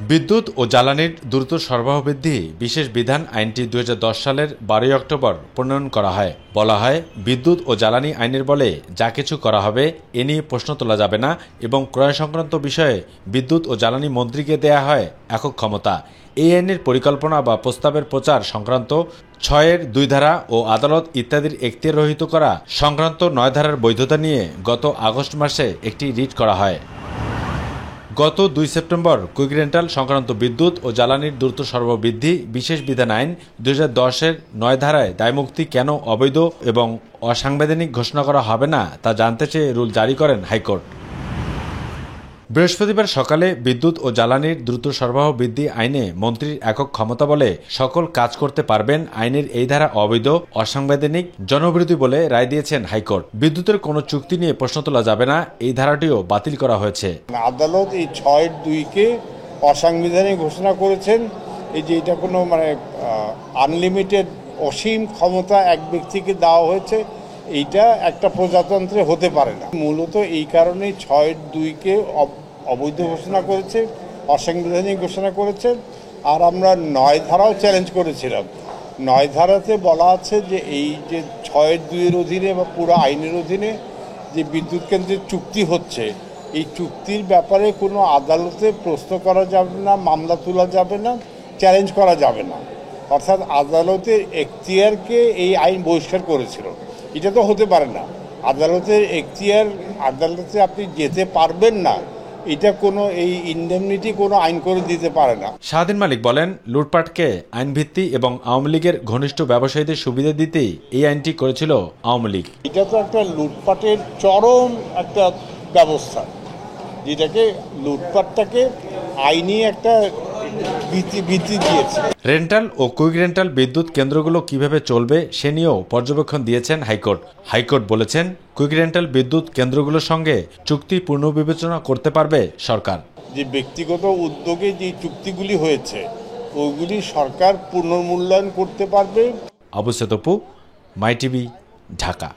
বিদ্যুৎ ও জ্বালানির দ্রুত সরবরাহ বৃদ্ধি বিশেষ বিধান আইনটি 2010 সালের 12 অক্টোবর প্রণয়ন করা হয়। বলা হয়, বিদ্যুৎ ও জ্বালানি আইনের বলে যা কিছু করা হবে এ নিয়ে প্রশ্ন তোলা যাবে না এবং ক্রয় সংক্রান্ত বিষয়ে বিদ্যুৎ ও জ্বালানি মন্ত্রীকে দেয়া হয় একক ক্ষমতা। এই আইনের পরিকল্পনা বা প্রস্তাবের প্রচার সংক্রান্ত 6-এর 2 ধারা ও আদালত ইত্যাদির এখতিয়ার রহিত করা সংক্রান্ত 9 ধারার বৈধতা নিয়ে গত আগস্ট মাসে একটি রিট করা হয়। গত 2 সেপ্টেম্বর কুইক রেন্টাল সংক্রান্ত বিদ্যুৎ ও জ্বালানির দ্রুত সরবরাহ বৃদ্ধি বিশেষ বিধান আইন 2010-এর 9 ধারায় দায়মুক্তি কেন অবৈধ এবং অসাংবিধানিক ঘোষণা করা হবে না তা জানতে চেয়ে রুল জারি করেন হাইকোর্ট। বৃহস্পতিবার সকালে বিদ্যুৎ ও জ্বালানির দ্রুত সরবরাহ বৃদ্ধি আইনে মন্ত্রীর একক ক্ষমতা বলে সকল কাজ করতে পারবেন আইনের এই ধারা অবৈধ, অসাংবিধানিক, জনবিরোধী বলে রায় দিয়েছেন হাইকোর্ট। বিদ্যুতের কোনো চুক্তি নিয়ে প্রশ্ন তোলা যাবে না, এই ধারাটিও বাতিল করা হয়েছে। আদালত এই 6-2-কে অসাংবিধানিক ঘোষণা করেছেন। এই যে এটা কোনো আনলিমিটেড অসীম ক্ষমতা এক ব্যক্তিকে দেওয়া হয়েছে, এইটা একটা প্রজাতন্ত্রে হতে পারে না। মূলত এই কারণেই 6-2-কে অবৈধ ঘোষণা করেছে, অসাংবিধানিক ঘোষণা করেছে। আর আমরা 9 ধারাও চ্যালেঞ্জ করেছিলাম। 9 ধারাতে বলা আছে যে এই যে 6-2-এর অধীনে বা পুরো আইনের অধীনে যে বিদ্যুৎ কেন্দ্রের চুক্তি হচ্ছে, এই চুক্তির ব্যাপারে কোনো আদালতে প্রশ্ন করা যাবে না, মামলা তোলা যাবে না, চ্যালেঞ্জ করা যাবে না। অর্থাৎ আদালতের এখতিয়ারকে এই আইন বহিষ্কার করেছিল। এটা তো হতে পারে না। আদালতের এখতিয়ার, আদালতে আপনি যেতে পারবেন না, এটা কোনো এই ইনডেমনিটি কোনো আইন করে দিতে পারে না। শাহদিন মালিক বলেন, লুটপাটকে আইনভিত্তি এবং আওয়ামী লীগের ঘনিষ্ঠ ব্যবসায়ীদের সুবিধা দিতেই এই আইনটি করেছিল আওয়ামী লীগ। এটা তো একটা লুটপাটের চরম একটা ব্যবস্থা, যেটাকে লুটপাটটাকে আইনি একটা ভীতি দিয়েছে। রেন্টাল ও কুইক রেন্টাল বিদ্যুৎ কেন্দ্রগুলো কিভাবে চলবে সে নিয়েও পর্যবেক্ষণ দিয়েছেন হাইকোর্ট। হাইকোর্ট বলেছেন, কুইক রেন্টাল বিদ্যুৎ কেন্দ্রগুলোর সঙ্গে চুক্তি পুনর্বিবেচনা করতে পারবে সরকার। যে ব্যক্তিগত উদ্যোগে যে চুক্তিগুলি হয়েছে ওইগুলি সরকার পুনর্মূল্যায়ন করতে পারবে। আবু সেতপু, মাই টিভি, ঢাকা।